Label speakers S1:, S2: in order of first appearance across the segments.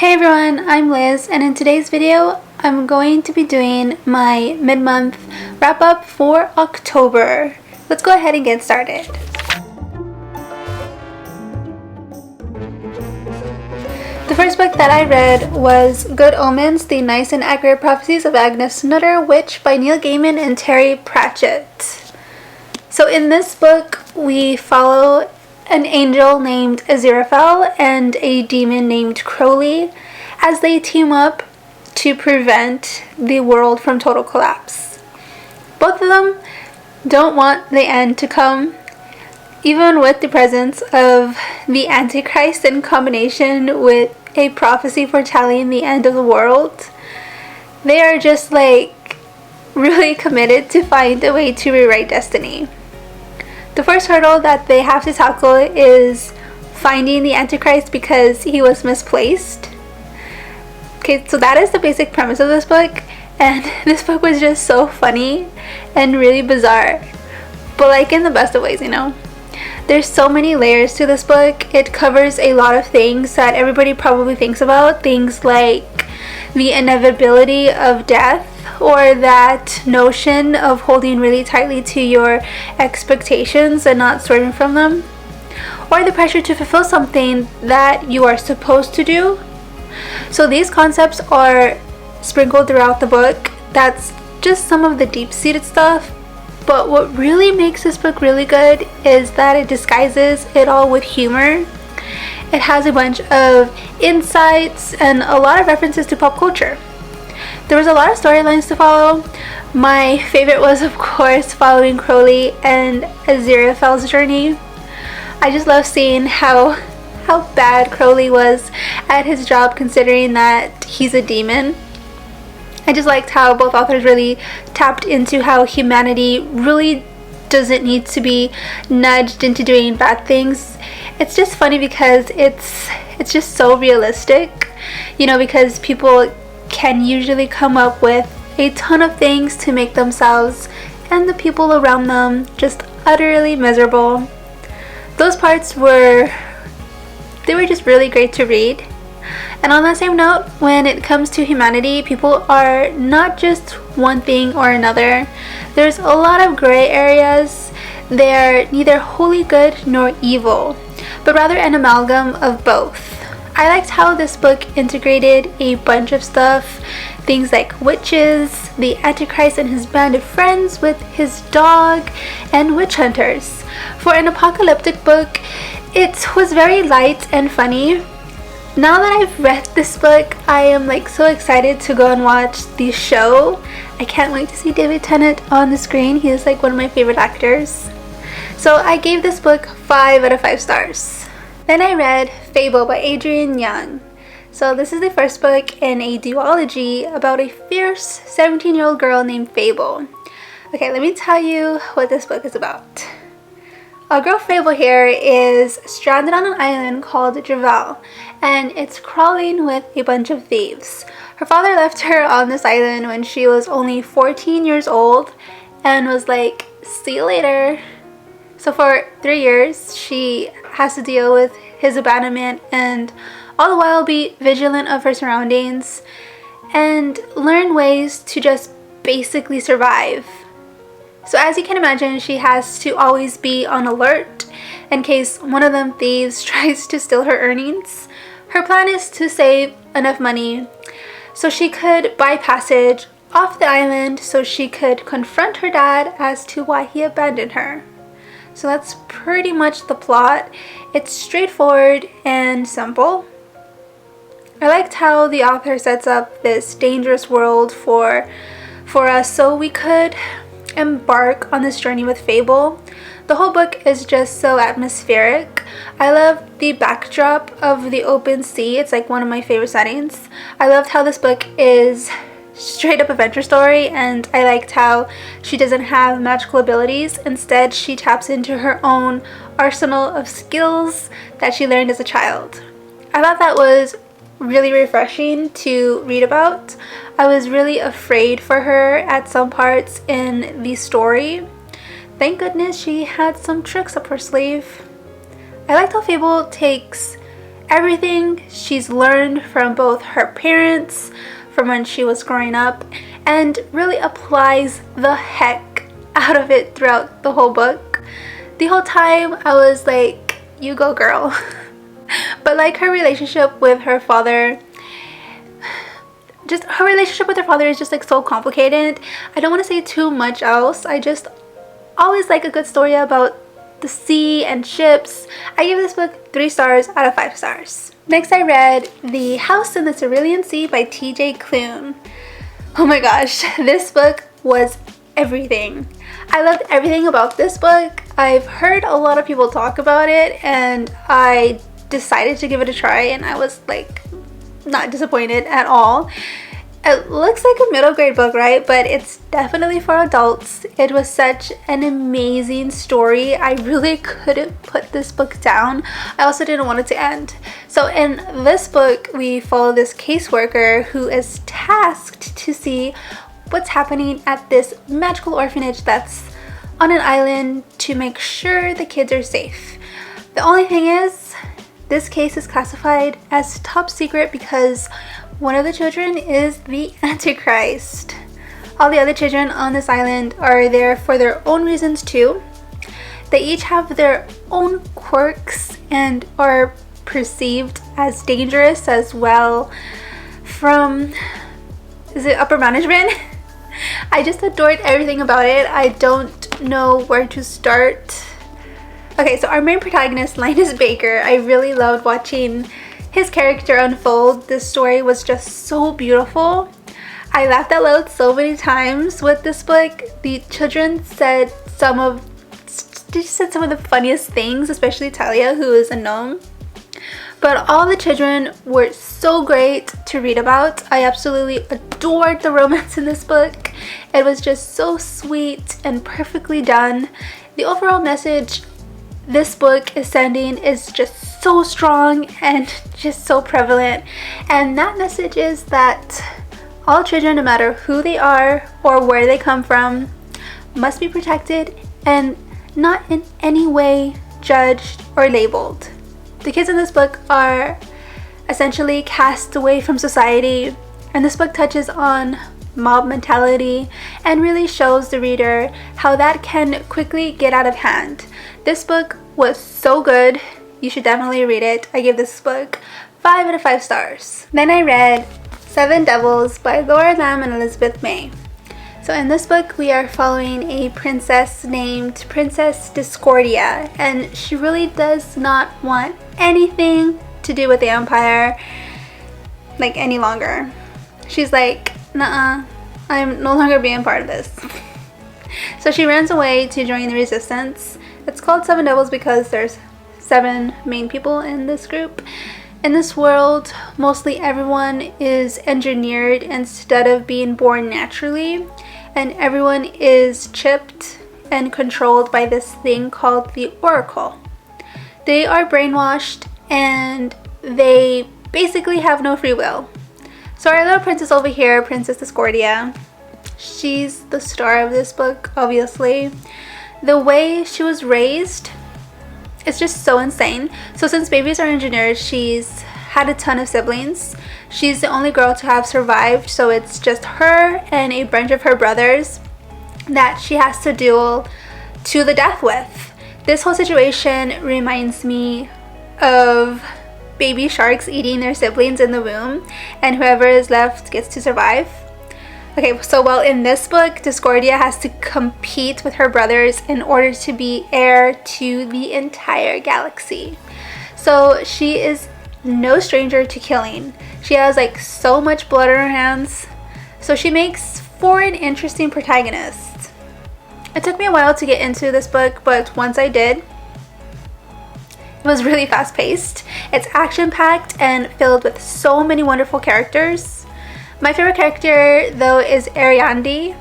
S1: Hey everyone, I'm Liz, and in today's video, I'm going to be doing my mid-month wrap-up for October. Let's go ahead and get started. The first book that I read was Good Omens, The Nice and Accurate Prophecies of Agnes Nutter, Witch by Neil Gaiman and Terry Pratchett. So in this book, we follow an angel named Aziraphale and a demon named Crowley as they team up to prevent the world from total collapse. Both of them don't want the end to come, even with the presence of the Antichrist in combination with a prophecy foretelling the end of the world. They are just really committed to find a way to rewrite destiny. The first hurdle that they have to tackle is finding the Antichrist because he was misplaced. Okay, so that is the basic premise of this book, and this book was just so funny and really bizarre, but in the best of ways, There's so many layers to this book. It covers a lot of things that everybody probably thinks about, things like the inevitability of death, or that notion of holding really tightly to your expectations and not swerving from them, or the pressure to fulfill something that you are supposed to do. So these concepts are sprinkled throughout the book. That's just some of the deep-seated stuff, but what really makes this book really good is that it disguises it all with humor. It has a bunch of insights and a lot of references to pop culture. There was a lot of storylines to follow. My favorite was, of course, following Crowley and Aziraphale's journey. I just love seeing how bad Crowley was at his job, considering that he's a demon. I just liked how both authors really tapped into how humanity really doesn't need to be nudged into doing bad things. It's just funny because it's just so realistic, because people can usually come up with a ton of things to make themselves and the people around them just utterly miserable. Those parts were just really great to read. And on that same note, when it comes to humanity, people are not just one thing or another. There's a lot of gray areas. They're neither wholly good nor evil, but rather an amalgam of both. I liked how this book integrated a bunch of stuff, things like witches, the Antichrist and his band of friends with his dog, and witch hunters. For an apocalyptic book, it was very light and funny. Now that I've read this book, I am so excited to go and watch the show. I can't wait to see David Tennant on the screen. He is one of my favorite actors. So I gave this book 5 out of 5 stars. Then I read Fable by Adrienne. So this is the first book in a duology about a fierce 17-year-old girl named Fable. Okay, let me tell you what this book is about. Our girl Fable here is stranded on an island called Javel, and it's crawling with a bunch of thieves. Her father left her on this island when she was only 14 years old and was like, see you later. So for 3 years, she has to deal with his abandonment and all the while be vigilant of her surroundings and learn ways to just basically survive. So as you can imagine, she has to always be on alert in case one of them thieves tries to steal her earnings. Her plan is to save enough money so she could buy passage off the island so she could confront her dad as to why he abandoned her. So that's pretty much the plot. It's straightforward and simple. I liked how the author sets up this dangerous world for us so we could embark on this journey with Fable. The whole book is just so atmospheric. I love the backdrop of the open sea. It's one of my favorite settings. I loved how this book is straight up adventure story, and I liked how she doesn't have magical abilities. Instead, she taps into her own arsenal of skills that she learned as a child. I thought that was really refreshing to read about. I was really afraid for her at some parts in the story. Thank goodness she had some tricks up her sleeve. I liked how Fable takes everything she's learned from both her parents, from when she was growing up, and really applies the heck out of it throughout the whole book. The whole time I was like, you go girl. But like her relationship with her father, just her relationship with her father is just like so complicated. I don't want to say too much else. I just always like a good story about the sea and ships. I give this book 3 stars out of 5 stars. Next I read The House in the Cerulean Sea by TJ Klune. Oh my gosh, this book was everything. I loved everything about this book. I've heard a lot of people talk about it and I decided to give it a try and I was like not disappointed at all. It looks like a middle grade book, right? But it's definitely for adults. It was such an amazing story. I really couldn't put this book down. I also didn't want it to end. So in this book, we follow this caseworker who is tasked to see what's happening at this magical orphanage that's on an island to make sure the kids are safe. The only thing is, this case is classified as top secret because one of the children is the Antichrist. All the other children on this island are there for their own reasons too. They each have their own quirks and are perceived as dangerous as well from, is it upper management? I just adored everything about it. I don't know where to start. Okay, so our main protagonist, Linus Baker, I really loved watching his character unfold. This story was just so beautiful. I laughed out loud so many times with this book. The children said some of the funniest things, especially Talia, who is a gnome. But all the children were so great to read about. I absolutely adored the romance in this book. It was just so sweet and perfectly done. The overall message this book is sending is just so strong and just so prevalent. And that message is that all children, no matter who they are or where they come from, must be protected and not in any way judged or labeled. The kids in this book are essentially cast away from society, and this book touches on mob mentality and really shows the reader how that can quickly get out of hand. This book was so good. You should definitely read it. I give this book 5 out of 5 stars. Then I read 7 Devils by Laura Lamb and Elizabeth May. So in this book we are following a princess named Princess Discordia, and she really does not want anything to do with the Empire like any longer. She's like, nuh-uh, I'm no longer being part of this. So she runs away to join the resistance. It's called 7 Devils because there's 7 main people in this group. In this world, mostly everyone is engineered instead of being born naturally, and everyone is chipped and controlled by this thing called the Oracle. They are brainwashed and they basically have no free will. So our little princess over here, Princess Discordia, she's the star of this book, obviously. The way she was raised, it's just so insane. So since babies are engineered, she's had a ton of siblings. She's the only girl to have survived, so it's just her and a bunch of her brothers that she has to duel to the death with. This whole situation reminds me of baby sharks eating their siblings in the womb, and whoever is left gets to survive. Okay, so while in this book, Discordia has to compete with her brothers in order to be heir to the entire galaxy. So she is no stranger to killing. She has like so much blood on her hands. So she makes for an interesting protagonist. It took me a while to get into this book, but once I did, it was really fast paced. It's action packed and filled with so many wonderful characters. My favorite character though is Adrienne.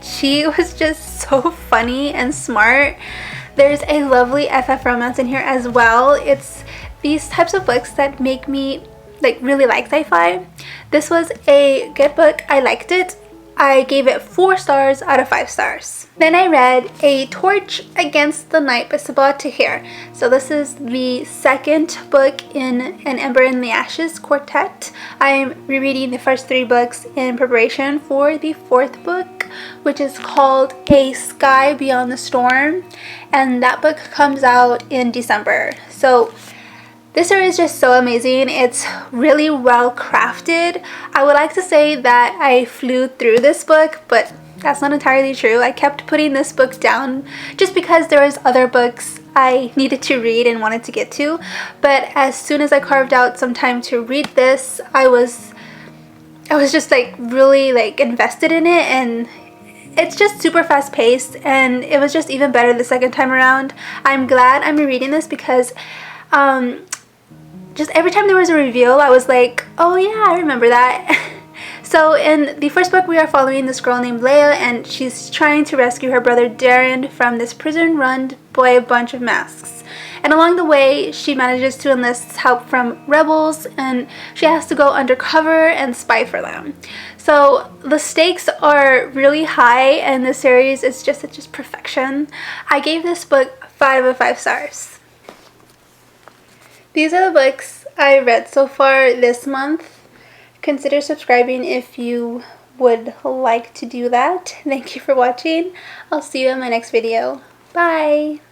S1: She was just so funny and smart. There's a lovely FF romance in here as well. It's these types of books that make me really like sci-fi. This was a good book. I liked it. I gave it 4 stars out of 5 stars. Then I read A Torch Against the Night by Sabaa Tahir. So this is the second book in An Ember in the Ashes quartet. I'm rereading the first 3 books in preparation for the 4th book, which is called A Sky Beyond the Storm, and that book comes out in December. So this story is just so amazing. It's really well crafted. I would like to say that I flew through this book, but that's not entirely true. I kept putting this book down just because there was other books I needed to read and wanted to get to. But as soon as I carved out some time to read this, I was just like really like invested in it, and it's just super fast paced, and it was just even better the second time around. I'm glad I'm rereading this because just every time there was a reveal, I was like, oh yeah, I remember that. So in the first book, we are following this girl named Leia, and she's trying to rescue her brother Darren from this prison run by a bunch of masks. And along the way, she manages to enlist help from rebels, and she has to go undercover and spy for them. So the stakes are really high, and the series is just perfection. I gave this book 5 of 5 stars. These are the books I read so far this month. Consider subscribing if you would like to do that. Thank you for watching. I'll see you in my next video. Bye!